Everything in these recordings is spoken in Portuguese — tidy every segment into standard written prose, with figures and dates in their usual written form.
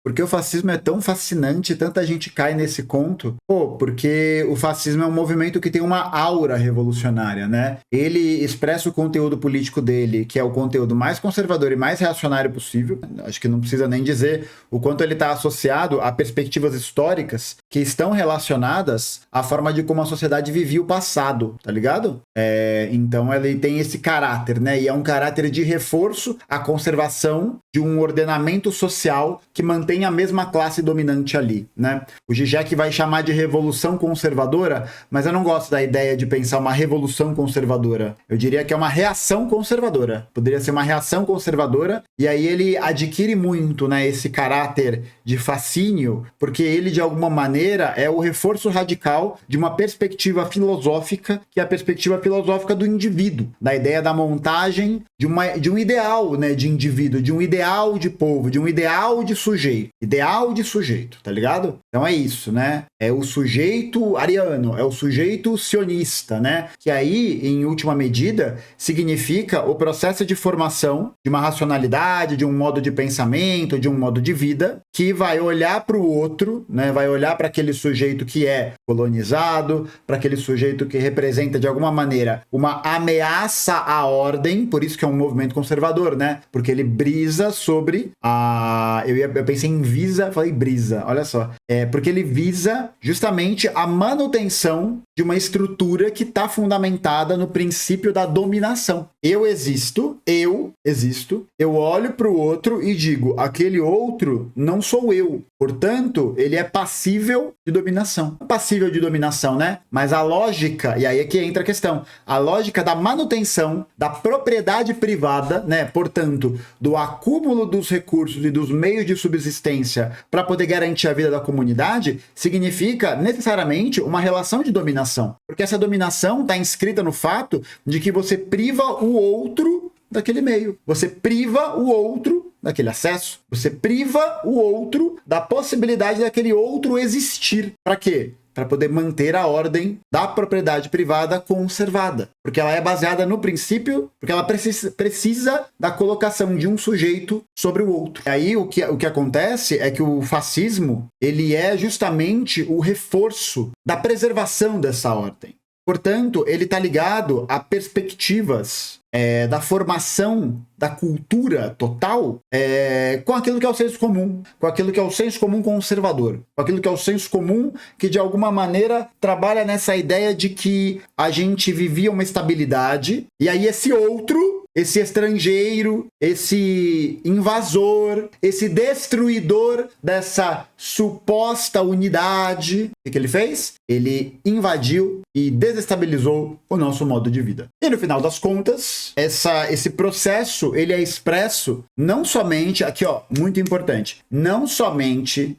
Por que o fascismo é tão fascinante, tanta gente cai nesse conto? Pô, porque o fascismo é um movimento que tem uma aura revolucionária, né? Ele expressa o conteúdo político dele, que é o conteúdo mais conservador e mais reacionário possível. Acho que não precisa nem dizer o quanto ele está associado a perspectivas históricas que estão relacionadas à forma de como a sociedade vivia o passado, tá ligado? Então ele tem esse caráter, né? E é um caráter de reforço à conservação de um ordenamento social que mantém a mesma classe dominante ali, né? O Zizek vai chamar de revolução conservadora, mas eu não gosto da ideia de pensar uma revolução conservadora. Eu diria que é uma reação conservadora. Poderia ser uma reação conservadora, e aí ele adquire muito, né, esse caráter de fascínio, porque ele, de alguma maneira, é o reforço radical de uma perspectiva filosófica, que é a perspectiva filosófica do indivíduo, da ideia da montagem de um ideal, né, de indivíduo, de um ideal de povo, de um ideal de sujeito. Ideal de sujeito, tá ligado? Então é isso, né? É o sujeito ariano, é o sujeito sionista, né? Que aí, em última medida, significa o processo de formação de uma racionalidade, de um modo de pensamento, de um modo de vida, que vai olhar para o outro, né? Vai olhar para aquele sujeito que é colonizado, para aquele sujeito que representa, de alguma maneira, uma ameaça à ordem, por isso que é um movimento conservador, né? Porque ele brisa sobre a... Eu pensei em visa, falei brisa, olha só. Porque ele visa justamente a manutenção de uma estrutura que está fundamentada no princípio da dominação. Eu existo, eu olho para o outro e digo, aquele outro não sou eu. Portanto, ele é passível de dominação. Passível de dominação, né? Mas a lógica, e aí é que entra a questão, a lógica da manutenção da propriedade privada, né? Portanto, do acúmulo dos recursos e dos meios de subsistência para poder garantir a vida da comunidade, significa necessariamente uma relação de dominação. Porque essa dominação está inscrita no fato de que você priva o outro daquele meio. Você priva o outro daquele acesso. Você priva o outro da possibilidade daquele outro existir. Para quê? Para poder manter a ordem da propriedade privada conservada. Porque ela é baseada no princípio, porque ela precisa da colocação de um sujeito sobre o outro. E aí o que acontece é que o fascismo, ele é justamente o reforço da preservação dessa ordem. Portanto, ele está ligado a perspectivas da formação da cultura total com aquilo que é o senso comum, com aquilo que é o senso comum conservador, com aquilo que é o senso comum que, de alguma maneira, trabalha nessa ideia de que a gente vivia uma estabilidade, e aí esse outro, esse estrangeiro, esse invasor, esse destruidor dessa suposta unidade, o que ele fez? Ele invadiu e desestabilizou o nosso modo de vida. E no final das contas, esse processo, ele é expresso não somente, aqui ó, muito importante, não somente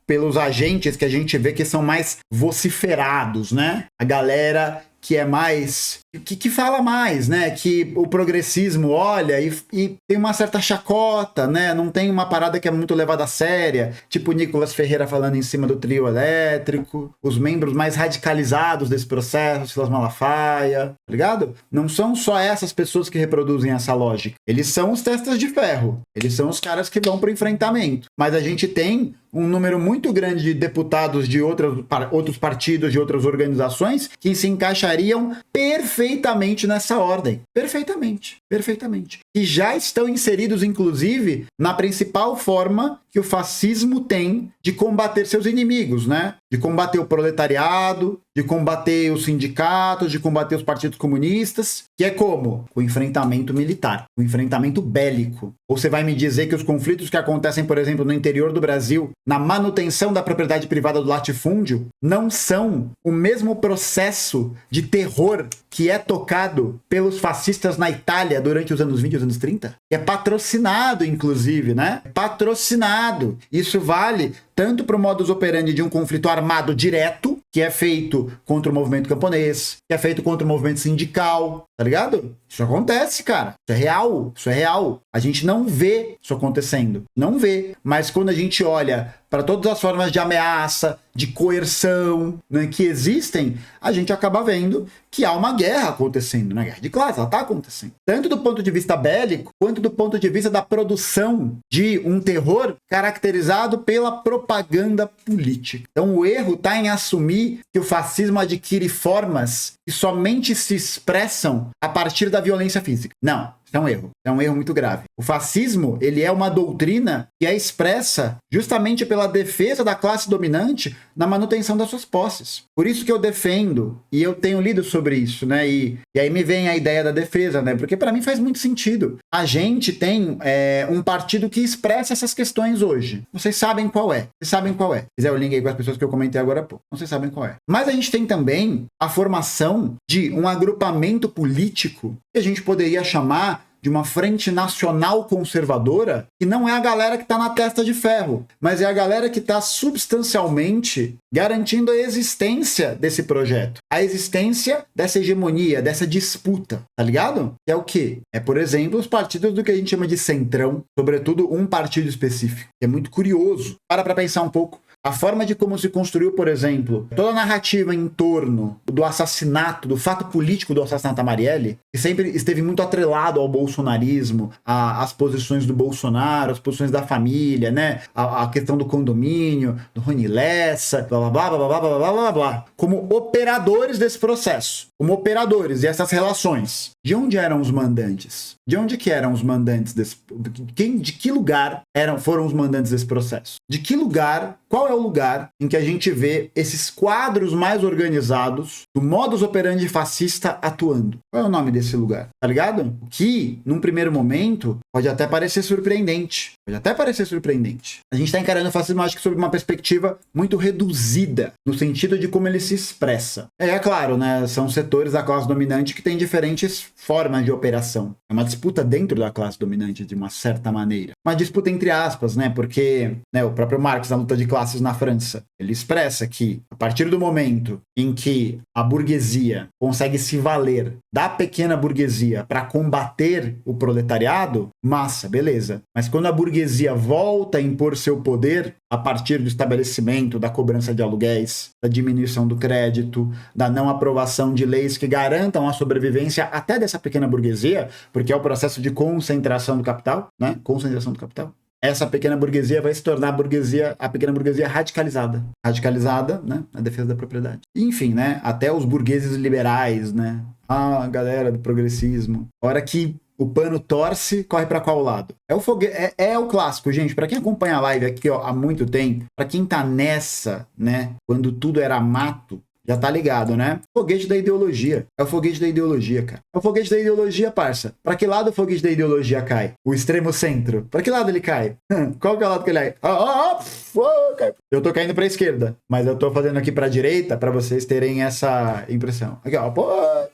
pelos agentes que a gente vê que são mais vociferados, né? A galera que é mais... Que fala mais, né? Que o progressismo olha e tem uma certa chacota, né? Não tem uma parada que é muito levada a séria, tipo Nicolas Ferreira falando em cima do trio elétrico, os membros mais radicalizados desse processo, Silas Malafaia, tá ligado? Não são só essas pessoas que reproduzem essa lógica. Eles são os testas de ferro. Eles são os caras que vão pro enfrentamento. Mas a gente tem um número muito grande de deputados de outros partidos, de outras organizações, que se encaixariam perfeitamente nessa ordem. Perfeitamente. E já estão inseridos, inclusive, na principal forma que o fascismo tem de combater seus inimigos, né? De combater o proletariado, de combater os sindicatos, de combater os partidos comunistas, que é como? O enfrentamento militar, o enfrentamento bélico. Ou você vai me dizer que os conflitos que acontecem, por exemplo, no interior do Brasil, na manutenção da propriedade privada do latifúndio, não são o mesmo processo de terror que é tocado pelos fascistas na Itália durante os anos 20 e os anos 30? É patrocinado, inclusive, né? Patrocinado. Isso vale tanto para o modus operandi de um conflito armado direto, que é feito contra o movimento camponês, que é feito contra o movimento sindical, tá ligado? Isso acontece, cara. Isso é real, isso é real. A gente não vê isso acontecendo, não vê. Mas quando a gente olha para todas as formas de ameaça, de coerção, né, que existem, a gente acaba vendo que há uma guerra acontecendo, uma guerra de classe, ela está acontecendo. Tanto do ponto de vista bélico, quanto do ponto de vista da produção de um terror caracterizado pela propaganda política. Então o erro está em assumir que o fascismo adquire formas que somente se expressam a partir da violência física. Não. É um erro muito grave. O fascismo, ele é uma doutrina que é expressa justamente pela defesa da classe dominante na manutenção das suas posses. Por isso que eu defendo, e eu tenho lido sobre isso, né? E aí me vem a ideia da defesa, né? Porque para mim faz muito sentido. A gente tem um partido que expressa essas questões hoje. Vocês sabem qual é. Vocês sabem qual é. Se quiser o link aí com as pessoas que eu comentei agora há pouco. Vocês sabem qual é. Mas a gente tem também a formação de um agrupamento político que a gente poderia chamar de uma frente nacional conservadora, que não é a galera que está na testa de ferro, mas é a galera que está substancialmente garantindo a existência desse projeto, a existência dessa hegemonia, dessa disputa, tá ligado? Que é o quê? É, por exemplo, os partidos do que a gente chama de centrão, sobretudo um partido específico. É muito curioso. Para pensar um pouco. A forma de como se construiu, por exemplo, toda a narrativa em torno do assassinato, do fato político do assassinato da Marielle, que sempre esteve muito atrelado ao bolsonarismo, às posições do Bolsonaro, às posições da família, né? A questão do condomínio, do Rony Lessa, blá, blá, blá, blá, blá, blá, blá, blá, blá. Como operadores desse processo, como operadores e essas relações. De onde eram os mandantes? De onde que eram os mandantes desse... De que lugar foram os mandantes desse processo? De que lugar... Qual é o lugar em que a gente vê esses quadros mais organizados do modus operandi fascista atuando? Qual é o nome desse lugar? Tá ligado? Que, num primeiro momento, pode até parecer surpreendente. A gente está encarando o fascismo, acho que, sob uma perspectiva muito reduzida, no sentido de como ele se expressa. É claro, né? São setores da classe dominante que têm diferentes formas de operação. É uma disputa dentro da classe dominante, de uma certa maneira. Uma disputa entre aspas, né? Porque o próprio Marx, na luta de classes na França, ele expressa que, a partir do momento em que a burguesia consegue se valer da pequena burguesia para combater o proletariado, massa, beleza. Mas quando a burguesia volta a impor seu poder a partir do estabelecimento da cobrança de aluguéis, da diminuição do crédito, da não aprovação de leis que garantam a sobrevivência até dessa pequena burguesia, porque é o processo de concentração do capital, né? Concentração do capital. Essa pequena burguesia vai se tornar a pequena burguesia radicalizada. Radicalizada, né? Na defesa da propriedade. Enfim, né? Até os burgueses liberais, né? A galera do progressismo. A hora que o pano torce, corre para qual lado? É o clássico, gente. Para quem acompanha a live aqui há muito tempo, para quem tá nessa, né? Quando tudo era mato, já tá ligado, né? Foguete da ideologia. É o foguete da ideologia, cara. É o foguete da ideologia, parça. Pra que lado o foguete da ideologia cai? O extremo centro. Pra que lado ele cai? Qual que é o lado que ele cai? Eu tô caindo pra esquerda, mas eu tô fazendo aqui pra direita pra vocês terem essa impressão. Aqui, ó.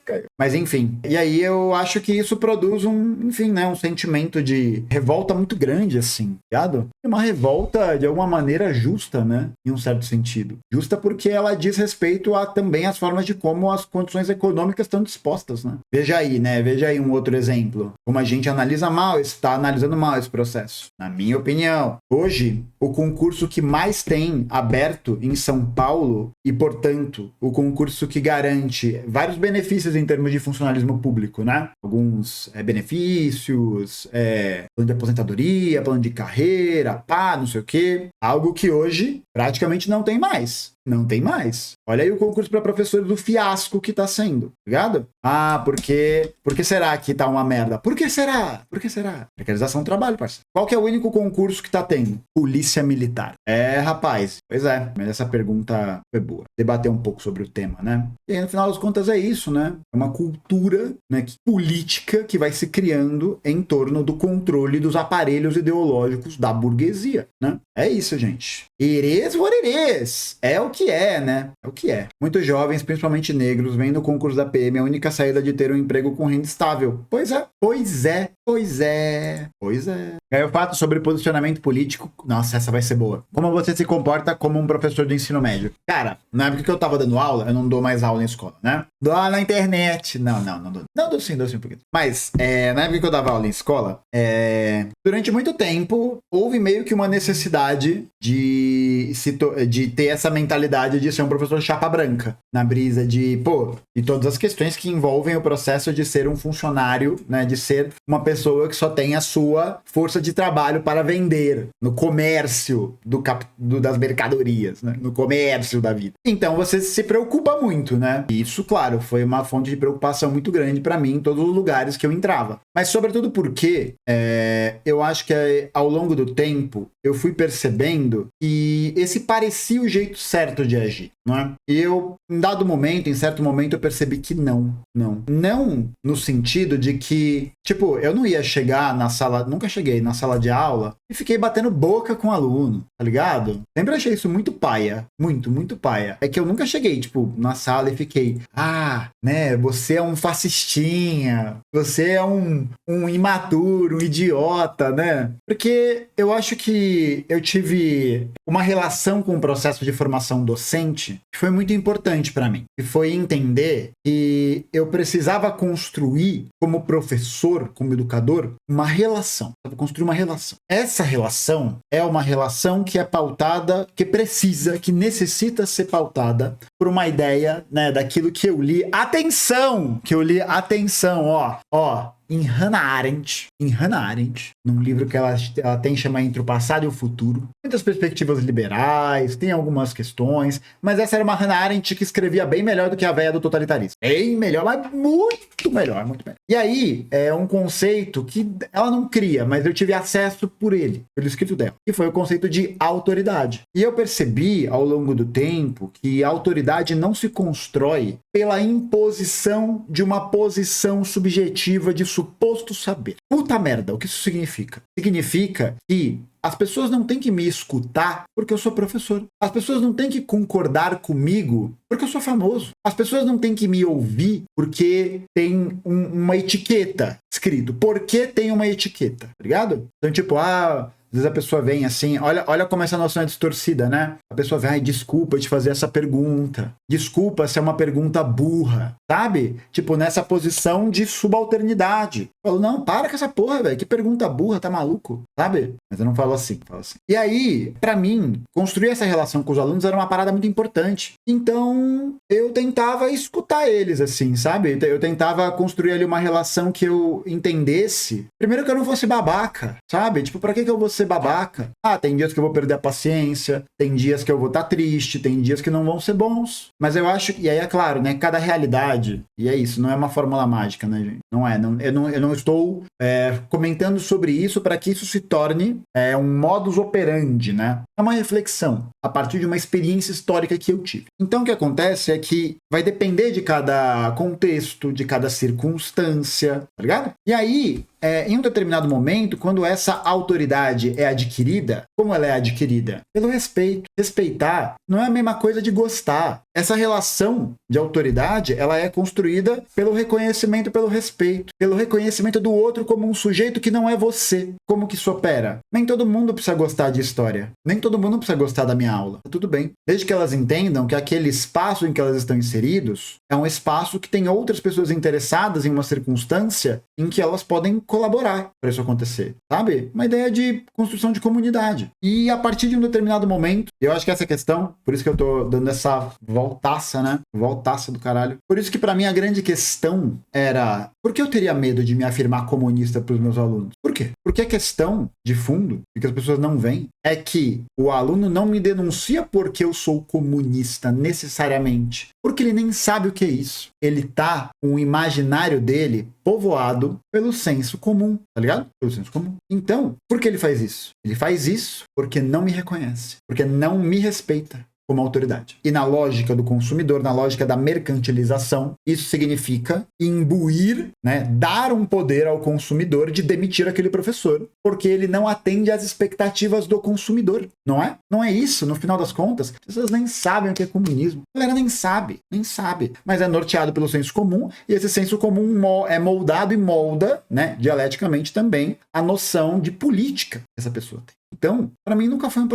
Caiu. Mas enfim. E aí eu acho que isso produz um sentimento de revolta muito grande, assim, ligado? Uma revolta, de alguma maneira, justa, né? Em um certo sentido. Justa porque ela diz respeito a também as formas de como as condições econômicas estão dispostas, né? Veja aí, né? Veja aí um outro exemplo. Como a gente analisa mal, está analisando mal esse processo. Na minha opinião, hoje, o concurso que mais tem aberto em São Paulo e, portanto, o concurso que garante vários benefícios em termos de funcionalismo público, né? Alguns benefícios, plano de aposentadoria, plano de carreira, não sei o quê. Algo que hoje praticamente não tem mais. Não tem mais. Olha aí o concurso para professores do fiasco que tá sendo, ligado? Por que será que tá uma merda? Por que será? Precarização do trabalho, parceiro. Qual que é o único concurso que tá tendo? Polícia Militar. Rapaz. Pois é, mas essa pergunta foi boa. Debater um pouco sobre o tema, né? E aí, no final das contas, é isso, né? É uma cultura, né, política que vai se criando em torno do controle dos aparelhos ideológicos da burguesia, né? É isso, gente. It is what it is. É o que é, né? É o que é. Muitos jovens, principalmente negros, veem no concurso da PM a única saída de ter um emprego com renda estável. Pois é, pois é, pois é, pois é. E aí o fato sobre posicionamento político, nossa, essa vai ser boa. Como você se comporta como um professor de ensino médio? Cara, na época que eu tava dando aula, eu não dou mais aula na escola, né? Dou aula na internet. Não dou. Não, dou sim um pouquinho. Mas, na época que eu dava aula em escola, durante muito tempo, houve meio que uma necessidade de ter essa mentalidade de ser um professor chapa branca. Na brisa de, e todas as questões que envolvem o processo de ser um funcionário, né? De ser uma pessoa que só tem a sua força de trabalho para vender no comércio das mercadorias, né? No comércio da vida. Então você se preocupa muito, né? E isso, claro, foi uma fonte de preocupação muito grande para mim em todos os lugares que eu entrava. Mas sobretudo porque eu acho que ao longo do tempo eu fui percebendo que esse parecia o jeito certo de agir, não é? E eu, em certo momento, eu percebi que não no sentido de que, tipo, eu não ia chegar na sala, nunca cheguei na sala de aula e fiquei batendo boca com o aluno, tá ligado? Sempre achei isso muito paia, muito paia. É que eu nunca cheguei, tipo, na sala e fiquei, né, você é um fascistinha, você é um imaturo, um idiota, né? Porque eu acho que eu tive uma relação com o processo de formação docente que foi muito importante para mim. E foi entender que eu precisava construir, como professor, como educador, uma relação. Eu construir uma relação. Essa relação é uma relação que é pautada, que necessita ser pautada por uma ideia, né, daquilo que eu li. Atenção, ó. Em Hannah Arendt, num livro que ela tem, chama Entre o Passado e o Futuro. Muitas perspectivas liberais, tem algumas questões, mas essa era uma Hannah Arendt que escrevia bem melhor do que a véia do totalitarismo. Bem melhor, mas muito melhor. E aí, é um conceito que ela não cria, mas eu tive acesso pelo escrito dela, que foi o conceito de autoridade. E eu percebi, ao longo do tempo, que a autoridade não se constrói pela imposição de uma posição subjetiva de suposto saber. Puta merda, o que isso significa? Significa que as pessoas não têm que me escutar porque eu sou professor. As pessoas não têm que concordar comigo porque eu sou famoso. As pessoas não têm que me ouvir porque tem uma etiqueta escrito. Porque tem uma etiqueta, tá ligado? Então, tipo, às vezes a pessoa vem assim, olha como essa noção é distorcida, né? A pessoa vem, desculpa te fazer essa pergunta. Desculpa se é uma pergunta burra, sabe? Tipo, nessa posição de subalternidade. Eu falo, não, para com essa porra, velho. Que pergunta burra, tá maluco? Sabe? Mas eu não falo assim, E aí, pra mim, construir essa relação com os alunos era uma parada muito importante. Então, eu tentava escutar eles, assim, sabe? Eu tentava construir ali uma relação que eu entendesse. Primeiro que eu não fosse babaca, sabe? Tipo, pra que eu vou ser babaca? Tem dias que eu vou perder a paciência, tem dias que eu vou estar triste, tem dias que não vão ser bons. Mas eu acho, e aí é claro, né? Cada realidade, e é isso, não é uma fórmula mágica, né, gente? Não é, eu não estou comentando sobre isso para que isso se torne um modus operandi, né? É uma reflexão a partir de uma experiência histórica que eu tive. Então o que acontece é que vai depender de cada contexto, de cada circunstância, tá ligado? E aí, em um determinado momento, quando essa autoridade é adquirida, como ela é adquirida? Pelo respeito. Respeitar não é a mesma coisa de gostar. Essa relação de autoridade, ela é construída pelo reconhecimento, pelo respeito, pelo reconhecimento do outro como um sujeito que não é você. Como que isso opera? Nem todo mundo precisa gostar de história. Nem todo mundo precisa gostar da minha aula. Tá tudo bem. Desde que elas entendam que aquele espaço em que elas estão inseridos é um espaço que tem outras pessoas interessadas em uma circunstância em que elas podem colaborar para isso acontecer, sabe? Uma ideia de construção de comunidade. E a partir de um determinado momento, eu acho que essa questão, por isso que eu tô dando essa voltaça, né? Voltaça do caralho. Por isso que para mim a grande questão era, por que eu teria medo de me afirmar comunista para os meus alunos? Por quê? Porque a questão de fundo, e que as pessoas não veem, é que o aluno não me denuncia porque eu sou comunista necessariamente, porque ele nem sabe o que é isso. Ele tá com o imaginário dele povoado pelo senso comum, tá ligado? Pelo senso comum. Então, por que ele faz isso? Ele faz isso porque não me reconhece, porque não me respeita como autoridade. E na lógica do consumidor, na lógica da mercantilização, isso significa imbuir, né, dar um poder ao consumidor de demitir aquele professor, porque ele não atende às expectativas do consumidor. não é? Não é isso, no final das contas. As pessoas nem sabem o que é comunismo. A galera nem sabe. Mas é norteado pelo senso comum, e esse senso comum é moldado e molda, né, dialeticamente também, a noção de política que essa pessoa tem. Então, para mim nunca foi um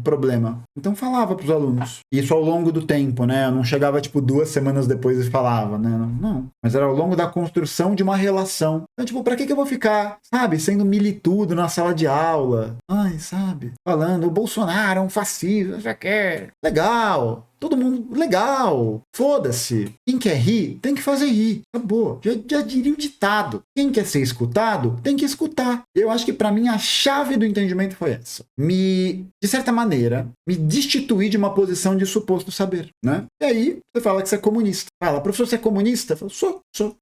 problema. Então falava para os alunos. Isso ao longo do tempo, né? Eu não chegava tipo 2 semanas depois e falava, né? Não. Mas era ao longo da construção de uma relação. Então, tipo, para que eu vou ficar, sabe, sendo militudo na sala de aula? Ai, sabe? Falando, o Bolsonaro é um fascista, já quer. Legal. Todo mundo, legal, foda-se. Quem quer rir, tem que fazer rir. Acabou. Já diria o ditado. Quem quer ser escutado, tem que escutar. Eu acho que pra mim a chave do entendimento foi essa. De certa maneira, me destituir de uma posição de suposto saber, né? E aí, você fala que você é comunista. Fala, professor, você é comunista? Eu falo, sou.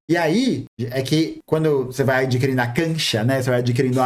E aí, é que quando você vai adquirindo a cancha, né? Você vai adquirindo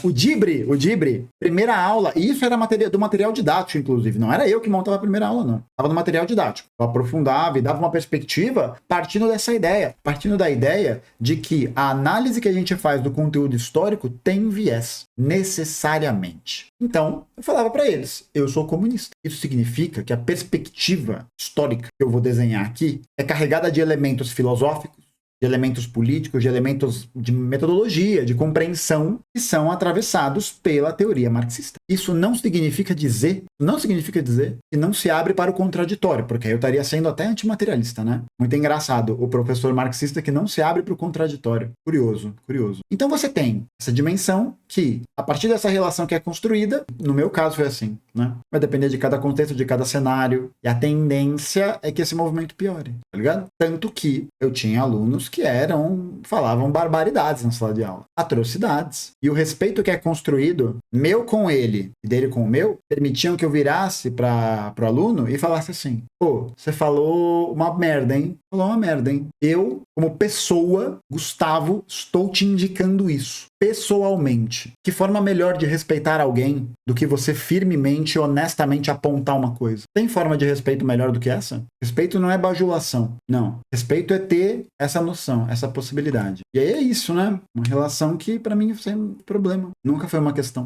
o dibre, primeira aula, e isso era do material didático, inclusive. Não era eu que montava a primeira aula, não. Estava no material didático. Eu aprofundava e dava uma perspectiva partindo dessa ideia. Partindo da ideia de que a análise que a gente faz do conteúdo histórico tem viés, necessariamente. Então, eu falava para eles, eu sou comunista. Isso significa que a perspectiva histórica que eu vou desenhar aqui é carregada de elementos filosóficos, de elementos políticos, de elementos de metodologia, de compreensão, que são atravessados pela teoria marxista. Isso não significa dizer que não se abre para o contraditório, porque aí eu estaria sendo até antimaterialista, né? Muito engraçado, o professor marxista que não se abre para o contraditório. Curioso. Então você tem essa dimensão que, a partir dessa relação que é construída, no meu caso foi assim, né? Vai depender de cada contexto, de cada cenário, e a tendência é que esse movimento piore, tá ligado? Tanto que eu tinha alunos que falavam barbaridades na sala de aula, atrocidades. E o respeito que é construído, meu com ele e dele com o meu, permitiam que eu virasse para o aluno e falasse assim, pô, você falou uma merda, hein? Falou uma merda, hein? Eu, como pessoa, Gustavo, estou te indicando isso. Pessoalmente. Que forma melhor de respeitar alguém do que você firmemente e honestamente apontar uma coisa? Tem forma de respeito melhor do que essa? Respeito não é bajulação. Não. Respeito é ter essa noção, essa possibilidade. E aí é isso, né? Uma relação que pra mim foi um problema. Nunca foi uma questão.